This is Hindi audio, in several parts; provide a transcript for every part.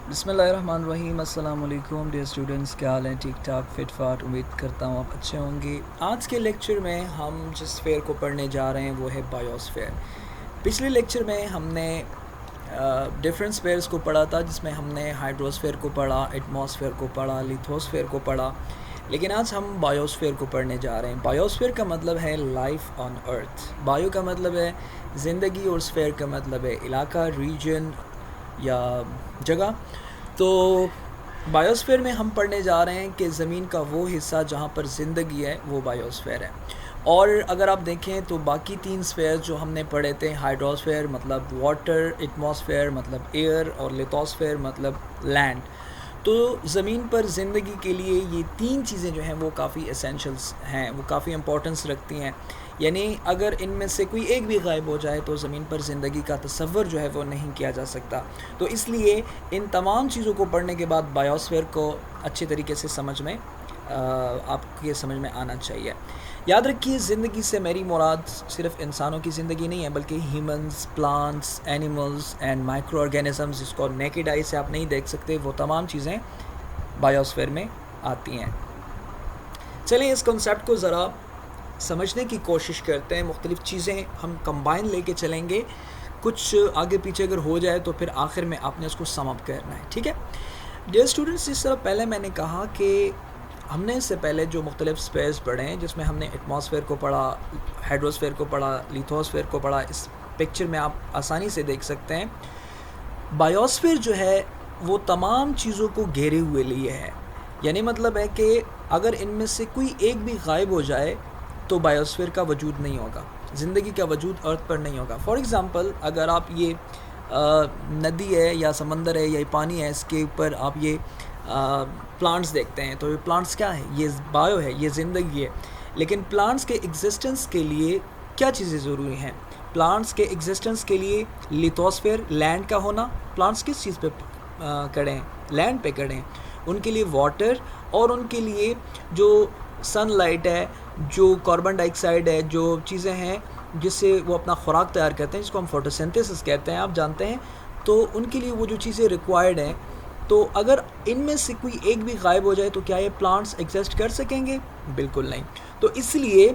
बिस्मिल्लाहिर्रहमानिर्रहीम। अस्सलाम वालेकुम डियर स्टूडेंट्स, क्या हाल है? ठीक ठाक, फिट फाट। उम्मीद करता हूँ आप अच्छे होंगे। आज के लेक्चर में हम जिस फेयर को पढ़ने जा रहे हैं वो है बायोस्फेयर। पिछले लेक्चर में हमने डिफरेंट स्फेयर्स को पढ़ा था, जिसमें हमने हाइड्रोस्फेयर को पढ़ा, एटमॉस्फेयर को पढ़ा, लिथोस्फेयर को पढ़ा। लेकिन आज हम बायोस्फेयर को पढ़ने जा रहे हैं। बायोस्फेयर का मतलब है लाइफ ऑन अर्थ। बायो का मतलब है ज़िंदगी और स्फेयर का मतलब है इलाका, रीजन या जगह। तो बायोस्फेयर में हम पढ़ने जा रहे हैं कि ज़मीन का वो हिस्सा जहाँ पर ज़िंदगी है वो बायोस्फेयर है। और अगर आप देखें तो बाकी 3 स्फेयर जो हमने पढ़े थे, हाइड्रोस्फेयर मतलब वाटर, एटमॉस्फेयर मतलब एयर और लिथोस्फेयर मतलब लैंड। तो ज़मीन पर ज़िंदगी के लिए ये 3 चीज़ें जो हैं वो काफ़ी एसेंशियल्स हैं, वो काफ़ी इंपॉर्टेंस रखती हैं। यानी अगर इनमें से कोई एक भी गायब हो जाए तो ज़मीन पर ज़िंदगी का तसव्वुर जो है वो नहीं किया जा सकता। तो इसलिए इन तमाम चीज़ों को पढ़ने के बाद बायोस्फीयर को अच्छे तरीके से आपके समझ में आना चाहिए। याद रखिए, ज़िंदगी से मेरी मुराद सिर्फ इंसानों की ज़िंदगी नहीं है, बल्कि humans, plants, animals and micro organisms, जिसको नेकेड आई से आप नहीं देख सकते, वो तमाम चीज़ें बायोस्फीयर में आती हैं। चलिए इस कॉन्सेप्ट को ज़रा समझने की कोशिश करते हैं। मुख्तलिफ़ चीज़ें हम कंबाइन लेके चलेंगे। कुछ आगे पीछे अगर हो जाए तो फिर आखिर में आपने उसको सम अप करना है, ठीक है? डियर स्टूडेंट्स, जिस तरह पहले मैंने कहा कि हमने इससे पहले जो मुख्तलिफ़ स्पेयर्स पढ़े हैं, जिसमें हमने एटमॉस्फेयर को पढ़ा, हाइड्रोस्फेयर को पढ़ा, लिथोस्फेयर को पढ़ा। इस पिक्चर में आप आसानी से देख सकते हैं बायोस्फेयर जो है वो तमाम चीज़ों को घेरे हुए लिए है। यानी मतलब है कि अगर इनमें से कोई एक भी गायब हो जाए तो बायोस्फीयर का वजूद नहीं होगा, ज़िंदगी का वजूद अर्थ पर नहीं होगा। फॉर एग्ज़ाम्पल, अगर आप ये नदी है या समंदर है या पानी है, इसके ऊपर आप ये प्लांट्स देखते हैं, तो ये प्लांट्स क्या है? ये बायो है, ये ज़िंदगी है। लेकिन प्लांट्स के एग्जिस्टेंस के लिए क्या चीज़ें ज़रूरी हैं? प्लांट्स के एग्जिस्टेंस के लिए लिथोस्फीयर, लैंड का होना। प्लांट्स किस चीज़ पे खड़े हैं? लैंड पे खड़े हैं। उनके लिए वाटर, और उनके लिए जो सनलाइट है, जो कार्बन डाइऑक्साइड है, जो चीज़ें हैं जिससे वो अपना खुराक तैयार करते हैं, जिसको हम फोटोसिंथेसिस कहते हैं, आप जानते हैं। तो उनके लिए वो जो चीज़ें रिक्वायर्ड हैं, तो अगर इनमें से कोई एक भी गायब हो जाए तो क्या ये प्लांट्स एग्जिस्ट कर सकेंगे? बिल्कुल नहीं। तो इसलिए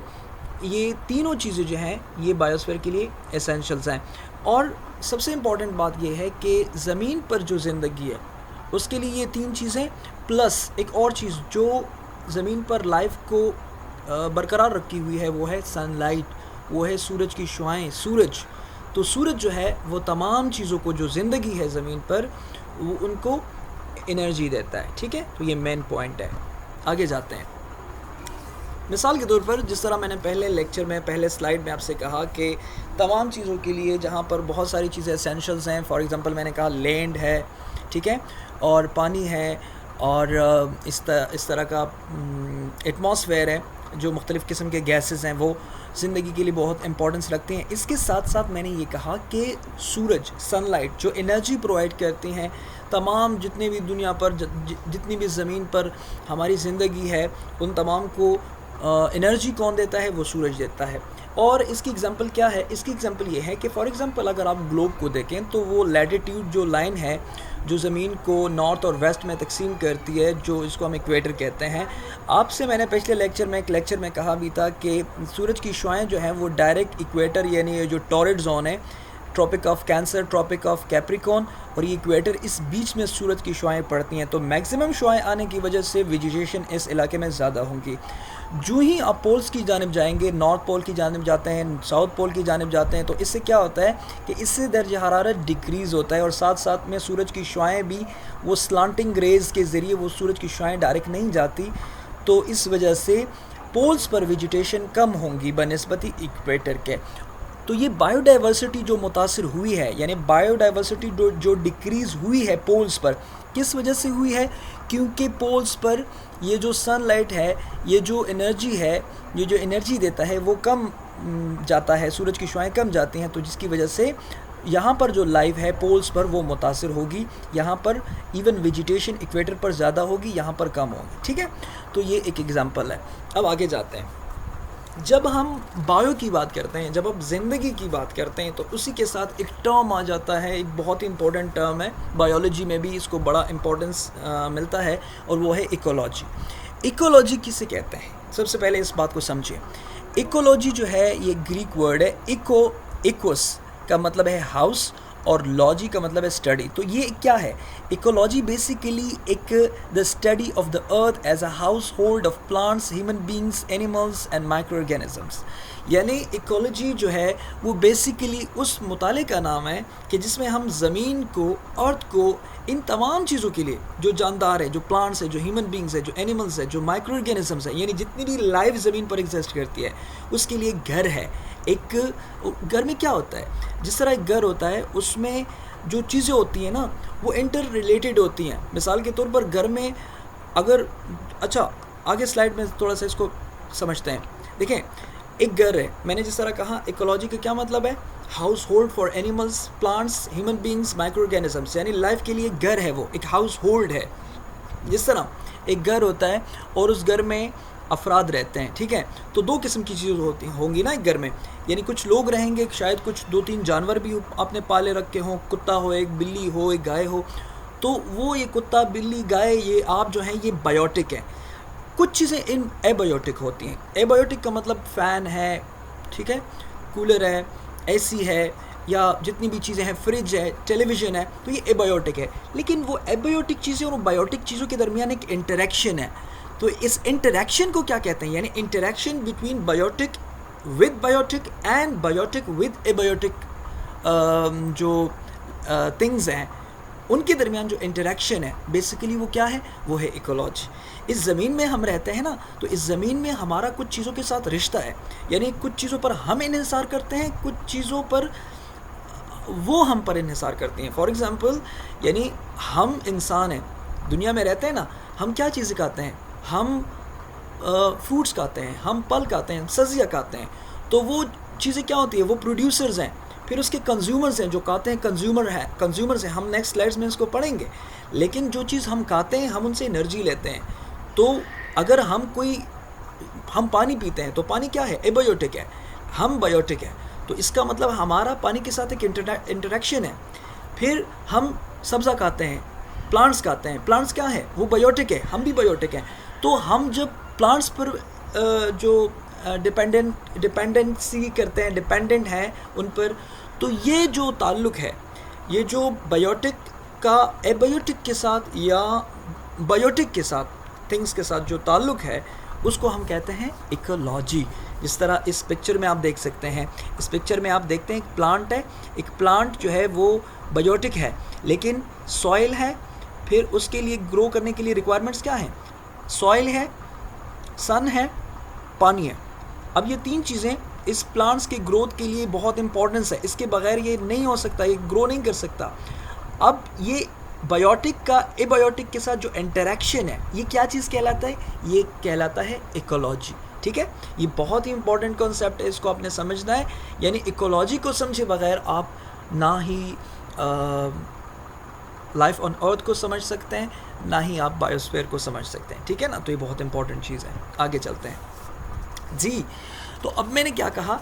ये तीनों चीज़ें जो हैं ये बायोस्फीयर के लिए एसेंशियल्स हैं। और सबसे इम्पॉर्टेंट बात ये है कि ज़मीन पर जो ज़िंदगी है उसके लिए ये 3 चीज़ें, प्लस एक और चीज़ जो ज़मीन पर लाइफ को बरकरार रखी हुई है वो है सनलाइट, वो है सूरज की शुआएँ। सूरज, तो सूरज जो है वो तमाम चीज़ों को, जो ज़िंदगी है ज़मीन पर, वो उनको एनर्जी देता है, ठीक है? तो ये मेन पॉइंट है। आगे जाते हैं। मिसाल के तौर पर, जिस तरह मैंने पहले लेक्चर में, पहले स्लाइड में आपसे कहा कि तमाम चीज़ों के लिए जहाँ पर बहुत सारी चीज़ें एसेंशियल्स हैं, फॉर एग्ज़ाम्पल मैंने कहा लैंड है, ठीक है, और पानी है, और इस तरह का एटमॉस्फेयर है, जो मुख्तलिफ़ किस्म के गैसेस हैं वो ज़िंदगी के लिए बहुत इंपॉर्टेंस रखते हैं। इसके साथ साथ मैंने ये कहा कि सूरज, सनलाइट, जो एनर्जी प्रोवाइड करती हैं, तमाम जितने भी दुनिया पर जितनी भी ज़मीन पर हमारी ज़िंदगी है, उन तमाम को एनर्जी कौन देता है? वो सूरज देता है। और इसकी एग्ज़ाम्पल क्या है? इसकी एग्ज़ाम्पल ये है कि फॉर एग्ज़ाम्पल अगर आप ग्लोब को देखें तो वो लैटिट्यूड जो लाइन है जो ज़मीन को नॉर्थ और वेस्ट में तकसीम करती है, जो इसको हम इक्वेटर कहते हैं। आपसे मैंने पिछले एक लेक्चर में कहा भी था कि सूरज की शुआएँ जो हैं वो डायरेक्ट इक्वेटर, यानी जो टॉरिड जोन है, tropic of cancer, tropic of Capricorn और ये इक्वेटर, इस बीच में सूरज की शुआएँ पड़ती हैं। तो मैक्सिमम शुआएँ आने की वजह से वेजिटेशन इस इलाके में ज़्यादा होंगी। जो ही आप पोल्स की जानिब जाएंगे, नॉर्थ पोल की जानिब जाते हैं, साउथ पोल की जानिब जाते हैं, तो इससे क्या होता है कि इससे दर्जा हरारत डिक्रीज़ होता है, और साथ साथ में सूरज की शुआएँ भी वो स्लांटिंग रेज़ के ज़रिए वो सूरज की शुआएँ डायरेक्ट नहीं जाती। तो इस वजह से पोल्स पर वेजिटेशन कम होंगी बनिस्बती इक्वेटर के। तो ये बायोडाइवर्सिटी जो मुतासिर हुई है, यानी बायोडाइवर्सिटी जो डिक्रीज़ हुई है पोल्स पर, किस वजह से हुई है? क्योंकि पोल्स पर ये जो सनलाइट है, ये जो एनर्जी है, ये जो एनर्जी देता है वो कम जाता है, सूरज की शुआएँ कम जाती हैं, तो जिसकी वजह से यहाँ पर जो लाइफ है पोल्स पर वो मुतासिर होगी। यहाँ पर इवन वेजिटेशन इक्वेटर पर ज़्यादा होगी, यहाँ पर कम होगी, ठीक है? तो ये एक एग्ज़ाम्पल है। अब आगे जाते हैं। जब हम बायो की बात करते हैं, जब हम ज़िंदगी की बात करते हैं, तो उसी के साथ एक टर्म आ जाता है, एक बहुत ही इंपॉर्टेंट टर्म है, बायोलॉजी में भी इसको बड़ा इम्पोर्टेंस मिलता है, और वो है इकोलॉजी। इकोलॉजी किसे कहते हैं? सबसे पहले इस बात को समझिए। इकोलॉजी जो है ये ग्रीक वर्ड है। इकोस का मतलब है हाउस और लॉजी का मतलब है स्टडी। तो ये क्या है? इकोलॉजी बेसिकली एक the study of the earth as a household of plants, human beings, animals and microorganisms. यानी इकोलॉजी जो है वो बेसिकली उस मुताले का नाम है कि जिसमें हम ज़मीन को, अर्थ को, इन तमाम चीज़ों के लिए, जो जानदार है, जो प्लांट्स है, जो ह्यूमन बींग्स है, जो एनिमल्स है, जो माइक्रो ऑर्गेनिजम्स है, यानी जितनी भी लाइफ ज़मीन पर एग्जिस्ट करती है, उसके लिए घर है। एक घर में क्या होता है? जिस तरह एक घर होता है उसमें जो चीज़ें होती हैं ना वो इंटर रिलेटेड होती हैं। मिसाल के तौर पर घर में अगर, अच्छा आगे स्लाइड में थोड़ा सा इसको समझते हैं। देखें, एक घर है, मैंने जिस तरह कहा इकोलॉजी का क्या मतलब है? House hold for animals, plants, human beings, micro organisms, यानी लाइफ के लिए घर है, वो एक हाउस होल्ड है। जिस तरह एक घर होता है और उस घर में अफराद रहते हैं, ठीक है, तो दो किस्म की चीज़ें होंगी ना एक घर में, यानी कुछ लोग रहेंगे, शायद कुछ 2-3 जानवर भी आपने पाले रखे हों, कुत्ता हो, एक बिल्ली हो, एक गाय हो, तो वो ये कुत्ता, बिल्ली, गाय, ये आप जो हैं ये बायोटिक हैं। कुछ चीज़ें इन एबायोटिक होती हैं। एबायोटिक का मतलब फ़ैन है, ठीक है, कूलर है, एसी है, या जितनी भी चीज़ें हैं, फ्रिज है, टेलीविज़न है, तो ये एबायोटिक है। लेकिन वो एबायोटिक चीज़ें और बायोटिक चीज़ों के दरमियान एक इंटरेक्शन है, तो इस इंटरेक्शन को क्या कहते हैं? यानी interaction between biotic with biotic and biotic with abiotic, जो थिंग्स हैं उनके दरमियान जो इंटरेक्शन है, बेसिकली वो क्या है? वो है इकोलॉजी। इस ज़मीन में हम रहते हैं ना, तो इस ज़मीन में हमारा कुछ चीज़ों के साथ रिश्ता है, यानी कुछ चीज़ों पर हम इन्हिसार करते हैं, कुछ चीज़ों पर वो हम पर इन्हिसार करती हैं। फॉर एग्ज़ाम्पल, यानी हम इंसान हैं, दुनिया में रहते हैं ना, हम क्या चीज़ें खाते हैं? हम फ्रूट्स खाते हैं, हम फल खाते हैं, सब्जियाँ खाते हैं, तो वो चीज़ें क्या होती है? वो प्रोड्यूसर्स हैं, फिर उसके कंज्यूमर्स हैं, जो खाते हैं कंज्यूमर्स हैं। हम नेक्स्ट स्लाइड्स में इसको पढ़ेंगे। लेकिन जो चीज़ हम खाते हैं, हम उनसे एनर्जी लेते हैं। तो अगर हम पानी पीते हैं, तो पानी क्या है? एबायोटिक है, हम बायोटिक है, तो इसका मतलब हमारा पानी के साथ एक इंटरेक्शन है। फिर हम सब्ज़ा खाते हैं, प्लांट्स खाते हैं, प्लांट्स क्या है? वो बायोटिक है, हम भी बायोटिक हैं। तो हम जब प्लांट्स पर जो डिपेंडेंसी करते हैं, डिपेंडेंट हैं उन पर, तो ये जो ताल्लुक़ है, ये जो बायोटिक का एबायोटिक के साथ या बायोटिक के साथ, थिंग्स के साथ जो ताल्लुक़ है, उसको हम कहते हैं इकोलॉजी। जिस तरह इस पिक्चर में आप देख सकते हैं, इस पिक्चर में आप देखते हैं एक प्लांट है, एक प्लांट जो है वो बायोटिक है, लेकिन सॉइल है, फिर उसके लिए ग्रो करने के लिए रिक्वायरमेंट्स क्या हैं? सॉइल है, सन है, पानी है। अब ये 3 चीज़ें इस प्लांट्स के ग्रोथ के लिए बहुत इंपॉर्टेंस है, इसके बगैर ये नहीं हो सकता, ये ग्रो नहीं कर सकता। अब ये बायोटिक का एबायोटिक के साथ जो इंटरेक्शन है, ये क्या चीज़ कहलाता है? ये कहलाता है इकोलॉजी, ठीक है। ये बहुत ही इंपॉर्टेंट कॉन्सेप्ट है, इसको आपने समझना है। यानी इकोलॉजी को समझे बगैर आप ना ही लाइफ ऑन अर्थ को समझ सकते हैं, ना ही आप बायोस्फीयर को समझ सकते हैं, ठीक है ना। तो ये बहुत इंपॉर्टेंट चीज़ है। आगे चलते हैं जी। तो अब मैंने क्या कहा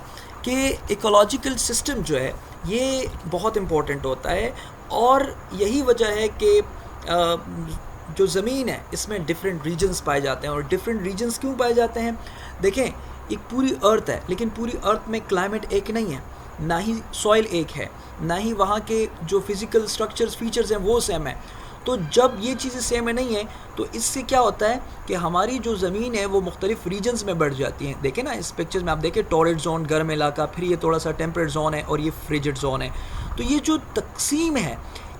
कि इकोलॉजिकल सिस्टम जो है ये बहुत इम्पॉर्टेंट होता है, और यही वजह है कि जो ज़मीन है इसमें डिफरेंट रीजन्स पाए जाते हैं। और डिफरेंट रीजन्स क्यों पाए जाते हैं? देखें, एक पूरी अर्थ है, लेकिन पूरी अर्थ में क्लाइमेट एक नहीं है, ना ही सॉइल एक है, ना ही वहाँ के जो फिज़िकल स्ट्रक्चर्स, फीचर्स हैं वो सेम है। तो जब ये चीज़ें सेम नहीं हैं, तो इससे क्या होता है कि हमारी जो ज़मीन है वो मुख्तलिफ रीजन्स में बढ़ जाती हैं। देखें ना, इस पिक्चर में आप देखें, टॉरेड जोन, गर्म इलाका, फिर ये थोड़ा सा टेम्परेट जोन है, और ये फ्रिजिड जोन है। तो ये जो तकसीम है,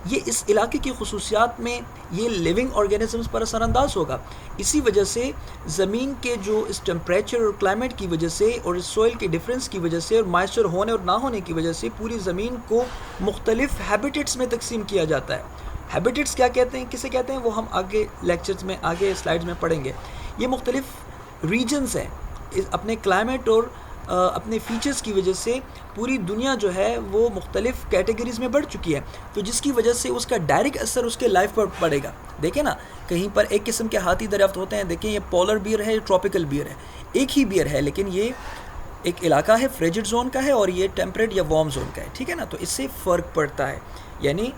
ये इस इलाके की खुसूसियात में ये लिविंग ऑर्गेनिजम्स पर असरानंदाज होगा। इसी वजह से ज़मीन के जो इस टेम्परेचर और क्लाइमेट की वजह से, और इस सोइल के डिफरेंस की वजह से, और मॉइस्चर होने और ना होने की वजह से पूरी ज़मीन को मुख्तलिफ हैबिटेट्स में तकसीम किया जाता है। हैबिटेट्स क्या कहते हैं, किसे कहते हैं, वो हम आगे लेक्चर्स में, आगे स्लाइड्स में पढ़ेंगे। ये मुख्तलिफ रीजन्स हैं, अपने क्लाइमेट और अपने फ़ीचर्स की वजह से पूरी दुनिया जो है वो मुख्तलिफ कैटेगरीज़ में बढ़ चुकी है, तो जिसकी वजह से उसका डायरेक्ट असर उसके लाइफ पर पड़ेगा। देखें ना, कहीं पर एक किस्म के हाथी दरियाफ्त होते हैं, देखें ये पोलर बियर है, ये ट्रॉपिकल बियर है, एक ही बियर है, लेकिन ये एक इलाका है फ्रिजिड जोन का है और ये टेम्परेट या वार्म जोन का है, ठीक है ना। तो इससे फ़र्क पड़ता है, यानी